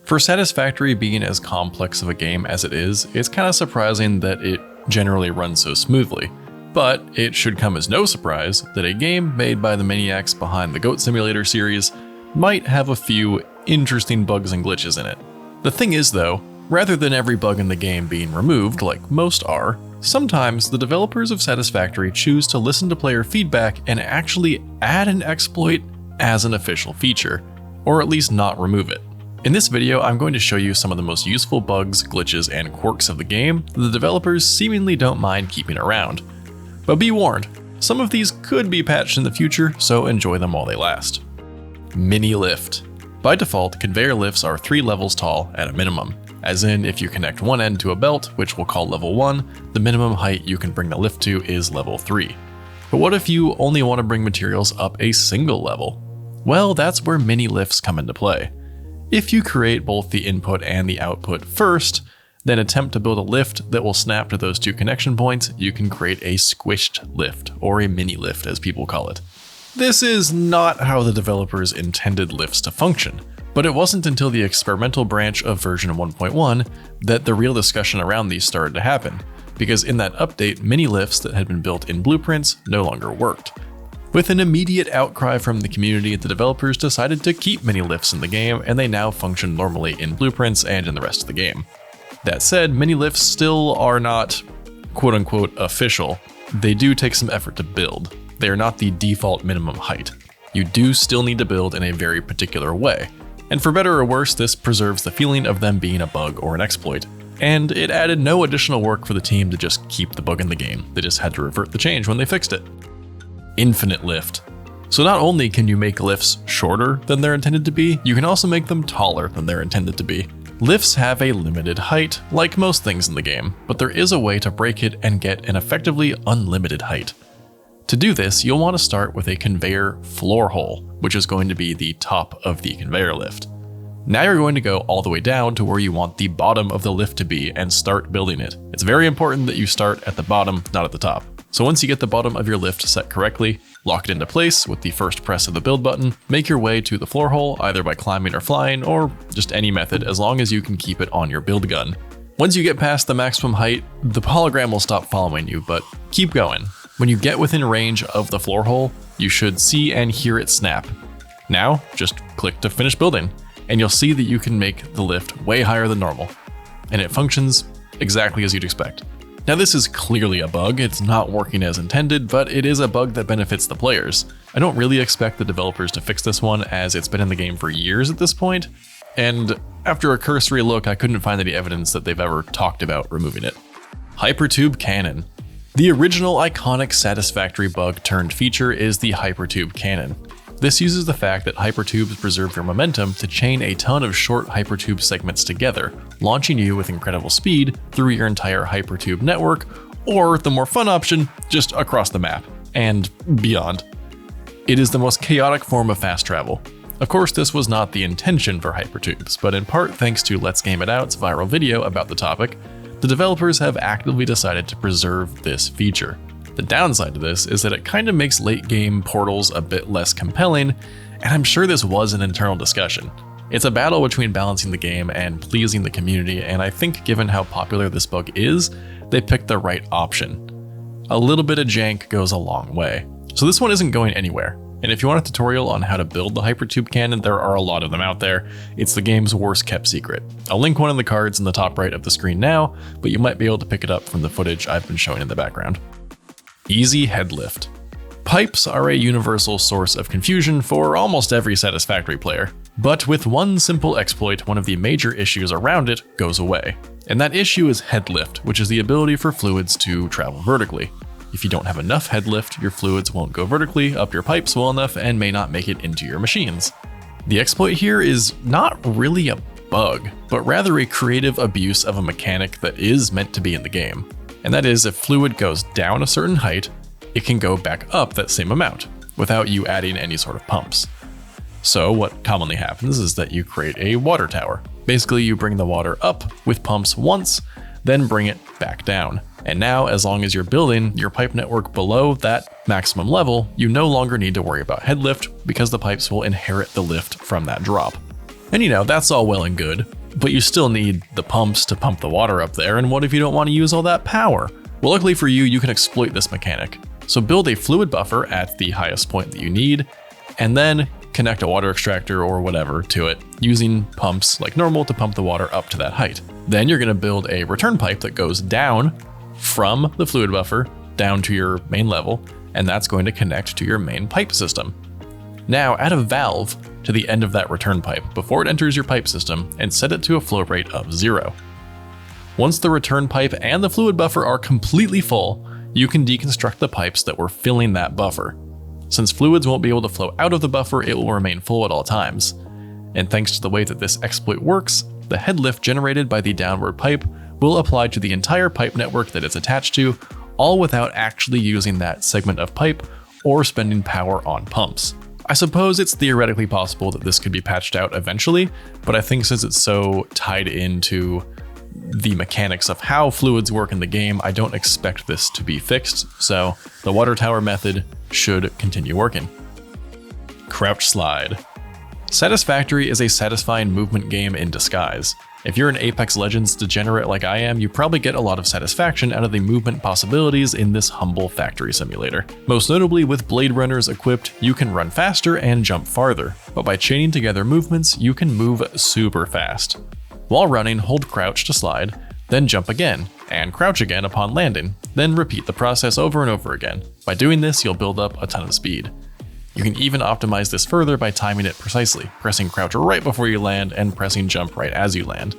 For Satisfactory being as complex of a game as it is, it's kind of surprising that it generally runs so smoothly. But it should come as no surprise that a game made by the maniacs behind the Goat Simulator series might have a few interesting bugs and glitches in it. The thing is though, rather than every bug in the game being removed like most are, sometimes the developers of Satisfactory choose to listen to player feedback and actually add an exploit as an official feature, or at least not remove it. In this video, I'm going to show you some of the most useful bugs, glitches, and quirks of the game that the developers seemingly don't mind keeping around. But be warned, some of these could be patched in the future, so enjoy them while they last. Mini lift. By default, conveyor lifts are 3 levels tall at a minimum, as in if you connect one end to a belt, which we'll call level 1, the minimum height you can bring the lift to is level 3. But what if you only want to bring materials up a single level? Well, that's where mini lifts come into play. If you create both the input and the output first, then attempt to build a lift that will snap to those 2 connection points, you can create a squished lift, or a mini lift as people call it. This is not how the developers intended lifts to function, but it wasn't until the experimental branch of version 1.1 that the real discussion around these started to happen, because in that update, mini lifts that had been built in blueprints no longer worked. With an immediate outcry from the community, the developers decided to keep mini lifts in the game, and they now function normally in blueprints and in the rest of the game. That said, mini lifts still are not quote-unquote official. They do take some effort to build. They are not the default minimum height. You do still need to build in a very particular way. And for better or worse, this preserves the feeling of them being a bug or an exploit. And it added no additional work for the team to just keep the bug in the game. They just had to revert the change when they fixed it. Infinite lift. So not only can you make lifts shorter than they're intended to be, you can also make them taller than they're intended to be. Lifts have a limited height, like most things in the game, but there is a way to break it and get an effectively unlimited height. To do this, you'll want to start with a conveyor floor hole, which is going to be the top of the conveyor lift. Now you're going to go all the way down to where you want the bottom of the lift to be and start building it. It's very important that you start at the bottom, not at the top. So once you get the bottom of your lift set correctly, lock it into place with the first press of the build button, make your way to the floor hole either by climbing or flying, or just any method as long as you can keep it on your build gun. Once you get past the maximum height, the hologram will stop following you, but keep going. When you get within range of the floor hole, you should see and hear it snap. Now, just click to finish building, and you'll see that you can make the lift way higher than normal. And it functions exactly as you'd expect. Now this is clearly a bug, it's not working as intended, but it is a bug that benefits the players. I don't really expect the developers to fix this one as it's been in the game for years at this point, and after a cursory look I couldn't find any evidence that they've ever talked about removing it. Hypertube cannon. The original iconic Satisfactory bug turned feature is the Hypertube cannon. This uses the fact that hypertubes preserve their momentum to chain a ton of short hypertube segments together, launching you with incredible speed through your entire hypertube network, or the more fun option, just across the map, and beyond. It is the most chaotic form of fast travel. Of course, this was not the intention for hypertubes, but in part thanks to Let's Game It Out's viral video about the topic, the developers have actively decided to preserve this feature. The downside to this is that it kind of makes late game portals a bit less compelling, and I'm sure this was an internal discussion. It's a battle between balancing the game and pleasing the community, and I think given how popular this bug is, they picked the right option. A little bit of jank goes a long way. So this one isn't going anywhere, and if you want a tutorial on how to build the Hypertube cannon, there are a lot of them out there. It's the game's worst kept secret. I'll link one of the cards in the top right of the screen now, but you might be able to pick it up from the footage I've been showing in the background. Easy head lift. Pipes are a universal source of confusion for almost every Satisfactory player, but with one simple exploit, one of the major issues around it goes away. And that issue is head lift, which is the ability for fluids to travel vertically. If you don't have enough head lift, your fluids won't go vertically up your pipes well enough and may not make it into your machines. The exploit here is not really a bug, but rather a creative abuse of a mechanic that is meant to be in the game. And that is, if fluid goes down a certain height, it can go back up that same amount without you adding any sort of pumps. So what commonly happens is that you create a water tower. Basically, you bring the water up with pumps once, then bring it back down. And now, as long as you're building your pipe network below that maximum level, you no longer need to worry about head lift because the pipes will inherit the lift from that drop. And that's all well and good, but you still need the pumps to pump the water up there, and what if you don't want to use all that power? Well, luckily for you, you can exploit this mechanic. So build a fluid buffer at the highest point that you need, and then connect a water extractor or whatever to it, using pumps like normal to pump the water up to that height. Then you're going to build a return pipe that goes down from the fluid buffer down to your main level, and that's going to connect to your main pipe system. Now add a valve to the end of that return pipe before it enters your pipe system and set it to a flow rate of 0. Once the return pipe and the fluid buffer are completely full, you can deconstruct the pipes that were filling that buffer. Since fluids won't be able to flow out of the buffer, it will remain full at all times. And thanks to the way that this exploit works, the head lift generated by the downward pipe will apply to the entire pipe network that it's attached to, all without actually using that segment of pipe or spending power on pumps. I suppose it's theoretically possible that this could be patched out eventually, but I think since it's so tied into the mechanics of how fluids work in the game, I don't expect this to be fixed, so the water tower method should continue working. Crouch slide. Satisfactory is a satisfying movement game in disguise. If you're an Apex Legends degenerate like I am, you probably get a lot of satisfaction out of the movement possibilities in this humble factory simulator. Most notably, with Blade Runners equipped, you can run faster and jump farther, but by chaining together movements, you can move super fast. While running, hold crouch to slide, then jump again, and crouch again upon landing, then repeat the process over and over again. By doing this, you'll build up a ton of speed. You can even optimize this further by timing it precisely, pressing crouch right before you land and pressing jump right as you land.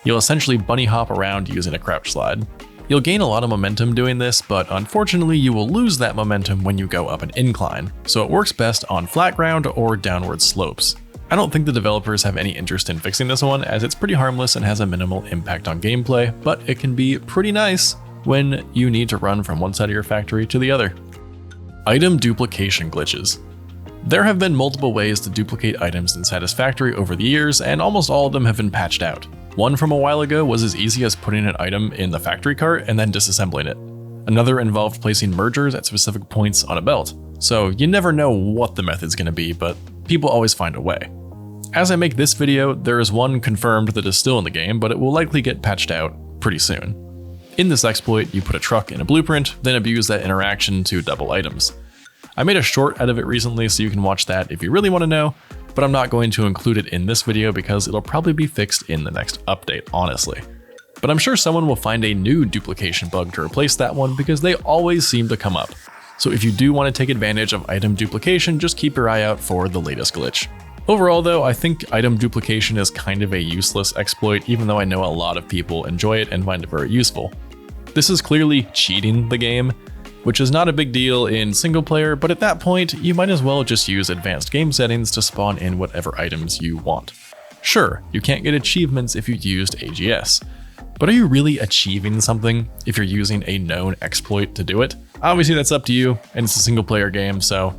You'll essentially bunny hop around using a crouch slide. You'll gain a lot of momentum doing this, but unfortunately you will lose that momentum when you go up an incline, so it works best on flat ground or downward slopes. I don't think the developers have any interest in fixing this one, as it's pretty harmless and has a minimal impact on gameplay, but it can be pretty nice when you need to run from one side of your factory to the other. Item duplication glitches. There have been multiple ways to duplicate items in Satisfactory over the years, and almost all of them have been patched out. One from a while ago was as easy as putting an item in the factory cart and then disassembling it. Another involved placing mergers at specific points on a belt. So you never know what the method's going to be, but people always find a way. As I make this video, there is one confirmed that is still in the game, but it will likely get patched out pretty soon. In this exploit, you put a truck in a blueprint, then abuse that interaction to double items. I made a short out of it recently, so you can watch that if you really want to know, but I'm not going to include it in this video because it'll probably be fixed in the next update, honestly. But I'm sure someone will find a new duplication bug to replace that one because they always seem to come up. So if you do want to take advantage of item duplication, just keep your eye out for the latest glitch. Overall though, I think item duplication is kind of a useless exploit, even though I know a lot of people enjoy it and find it very useful. This is clearly cheating the game, which is not a big deal in single player, but at that point, you might as well just use advanced game settings to spawn in whatever items you want. Sure, you can't get achievements if you used AGS, but are you really achieving something if you're using a known exploit to do it? Obviously that's up to you, and it's a single player game, so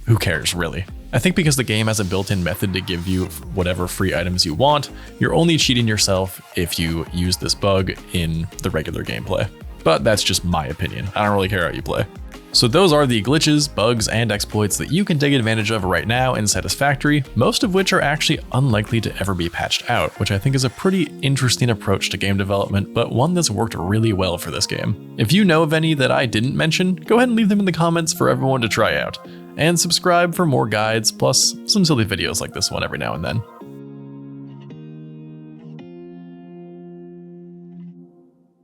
who cares really? I think because the game has a built-in method to give you whatever free items you want, you're only cheating yourself if you use this bug in the regular gameplay. But that's just my opinion. I don't really care how you play. So those are the glitches, bugs, and exploits that you can take advantage of right now in Satisfactory, most of which are actually unlikely to ever be patched out, which I think is a pretty interesting approach to game development, but one that's worked really well for this game. If you know of any that I didn't mention, go ahead and leave them in the comments for everyone to try out. And subscribe for more guides, plus some silly videos like this one every now and then.